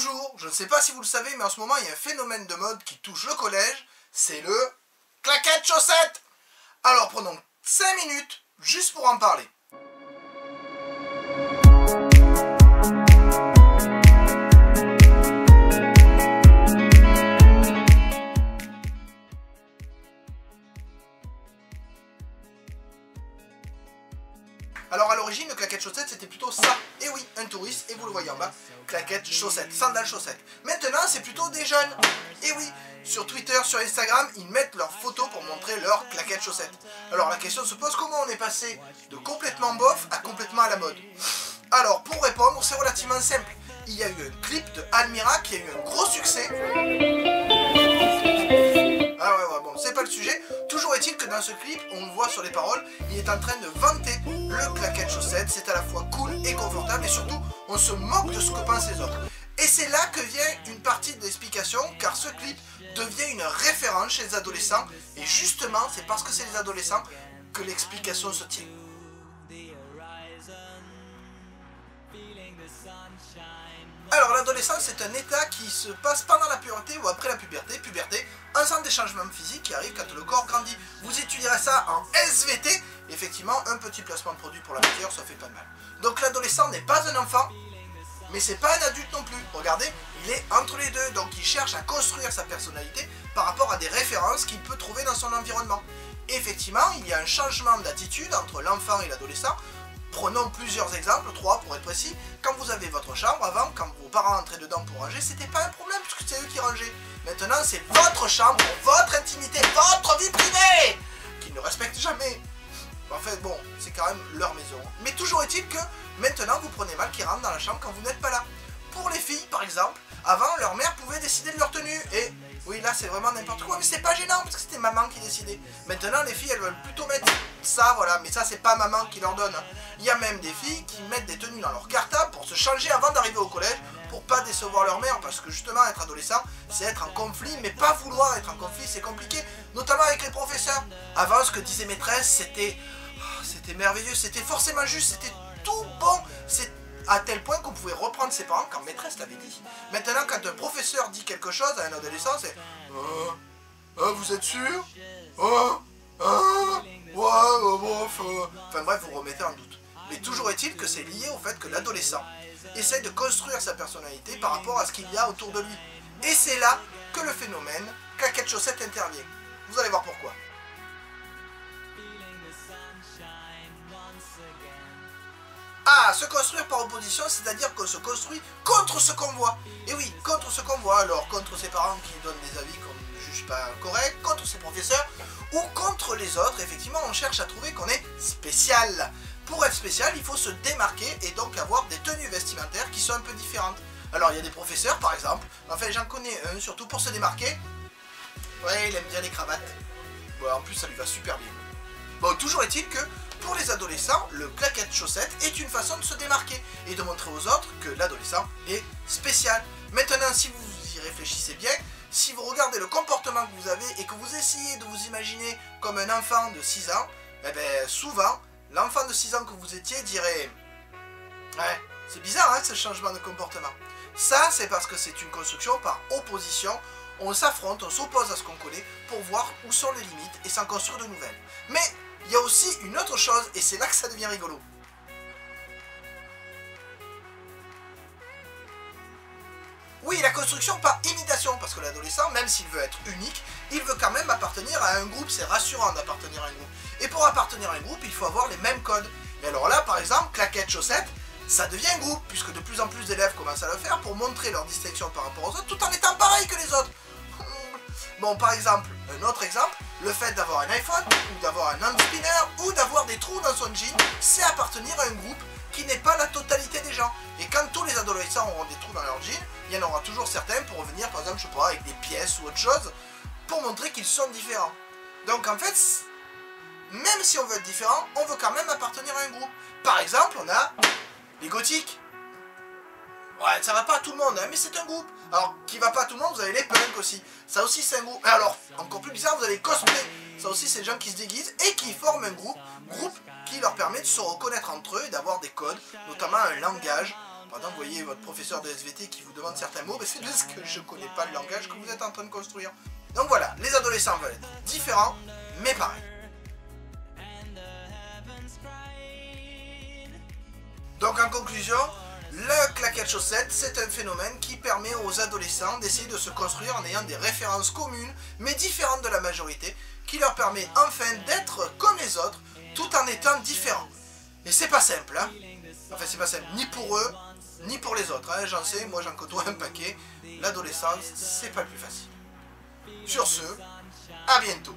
Bonjour, je ne sais pas si vous le savez, mais en ce moment il y a un phénomène de mode qui touche le collège, c'est le claquette chaussette. Alors prenons 5 minutes juste pour en parler. Alors à l'origine, le claquette chaussette c'était plutôt ça. Et oui, un touriste, et vous le voyez en bas, claquette chaussette, sandales chaussettes. Maintenant c'est plutôt des jeunes. Et oui, sur Twitter, sur Instagram, ils mettent leurs photos pour montrer leurs claquettes chaussettes. Alors la question se pose, comment on est passé de complètement bof à complètement à la mode? Alors pour répondre, c'est relativement simple. Il y a eu un clip de Almira qui a eu un gros succès. Ah ouais, bon, c'est pas le sujet. Toujours est-il que dans ce clip, on voit sur les paroles, il est en train de vanter le claquette chaussette. C'est à la fois cool et confortable et surtout, on se moque de ce que pensent les autres. Et c'est là que vient une partie de l'explication, car ce clip devient une référence chez les adolescents. Et justement, c'est parce que c'est les adolescents que l'explication se tient. Alors l'adolescence c'est un état qui se passe pendant la puberté ou après la puberté, ensemble des changements physiques qui arrivent quand le corps grandit. Vous étudierez ça en SVT, effectivement un petit placement de produit pour la matière, ça fait pas de mal. Donc l'adolescent n'est pas un enfant, mais c'est pas un adulte non plus. Regardez, il est entre les deux, donc il cherche à construire sa personnalité par rapport à des références qu'il peut trouver dans son environnement. Et effectivement, il y a un changement d'attitude entre l'enfant et l'adolescent. Prenons plusieurs exemples, 3 pour être précis. Quand vous avez votre chambre, avant, quand vos parents entraient dedans pour ranger, c'était pas un problème puisque c'est eux qui rangeaient. Maintenant, c'est votre chambre, votre intimité, votre vie privée qu'ils ne respectent jamais. En fait, bon, c'est quand même leur maison. Mais toujours est-il que maintenant, vous prenez mal qu'ils rentrent dans la chambre quand vous n'êtes pas là. Pour les filles, par exemple, avant, leur mère pouvait décider de leur tenue. Et oui, là, c'est vraiment n'importe quoi, mais c'est pas gênant parce que c'était maman qui décidait. Maintenant, les filles, elles veulent plutôt mettre ça, voilà, mais ça, c'est pas maman qui leur donne. Il y a même des filles qui mettent des tenues dans leur cartable pour se changer avant d'arriver au collège, pour pas décevoir leur mère, parce que justement, être adolescent, c'est être en conflit, mais pas vouloir être en conflit, c'est compliqué, notamment avec les professeurs. Avant, ce que disaient maîtresses, c'était merveilleux, c'était forcément juste, c'était tout bon, c'est à tel point qu'on pouvait reprendre ses parents quand maîtresse l'avait dit. Maintenant, quand un professeur dit quelque chose à un adolescent, c'est vous êtes sûr? Enfin bref, vous remettez en doute. Mais toujours est-il que c'est lié au fait que l'adolescent essaie de construire sa personnalité par rapport à ce qu'il y a autour de lui. Et c'est là que le phénomène claquette chaussette intervient. Vous allez voir pourquoi. Ah, se construire par opposition, c'est-à-dire qu'on se construit contre ce qu'on voit. Et oui, contre ce qu'on voit, alors contre ses parents qui donnent des avis qu'on ne juge pas corrects, contre ses professeurs, ou contre les autres, effectivement, on cherche à trouver qu'on est spécial. Pour être spécial, il faut se démarquer et donc avoir des tenues vestimentaires qui sont un peu différentes. Alors, il y a des professeurs, par exemple, enfin, j'en connais un, surtout pour se démarquer. Ouais, il aime bien les cravates. Bon, en plus, ça lui va super bien. Bon, toujours est-il que pour les adolescents, le claquette chaussette est une façon de se démarquer et de montrer aux autres que l'adolescent est spécial. Maintenant, si vous y réfléchissez bien, si vous regardez le comportement que vous avez et que vous essayez de vous imaginer comme un enfant de 6 ans, eh bien souvent, l'enfant de 6 ans que vous étiez dirait « Ouais, c'est bizarre hein, ce changement de comportement ». Ça, c'est parce que c'est une construction par opposition. On s'affronte, on s'oppose à ce qu'on connaît pour voir où sont les limites et s'en construire de nouvelles. Mais il y a aussi une autre chose, et c'est là que ça devient rigolo. Oui, la construction par imitation, parce que l'adolescent, même s'il veut être unique, il veut quand même appartenir à un groupe, c'est rassurant d'appartenir à un groupe. Et pour appartenir à un groupe, il faut avoir les mêmes codes. Et alors là, par exemple, claquette chaussette, ça devient un groupe, puisque de plus en plus d'élèves commencent à le faire pour montrer leur distinction par rapport aux autres, tout en étant pareil que les autres. Bon, par exemple, un autre exemple, le fait d'avoir un iPhone, ou d'avoir un hand spinner, ou d'avoir des trous dans son jean, c'est appartenir à un groupe qui n'est pas la totalité des gens. Et quand tous les adolescents auront des trous dans leur jean, il y en aura toujours certains pour revenir, par exemple, je sais pas, avec des pièces ou autre chose, pour montrer qu'ils sont différents. Donc en fait, même si on veut être différent, on veut quand même appartenir à un groupe. Par exemple, on a les gothiques. Ouais, ça va pas à tout le monde, hein, mais c'est un groupe. Alors, qui va pas à tout le monde, vous avez les punks aussi. Ça aussi, c'est un groupe. Alors, encore plus bizarre, vous avez les cosplay. Ça aussi, c'est des gens qui se déguisent et qui forment un groupe qui leur permet de se reconnaître entre eux et d'avoir des codes, notamment un langage. Par exemple, vous voyez votre professeur de SVT qui vous demande certains mots, ben c'est parce que je ne connais pas le langage que vous êtes en train de construire. Donc voilà, les adolescents veulent être différents, mais pareils. Donc en conclusion, le claquette chaussette, c'est un phénomène qui permet aux adolescents d'essayer de se construire en ayant des références communes, mais différentes de la majorité, qui leur permet enfin d'être comme les autres, tout en étant différents. Et c'est pas simple, hein. Enfin c'est pas simple, ni pour eux, ni pour les autres, hein. J'en sais, moi j'en côtoie un paquet. L'adolescence, c'est pas le plus facile. Sur ce, à bientôt.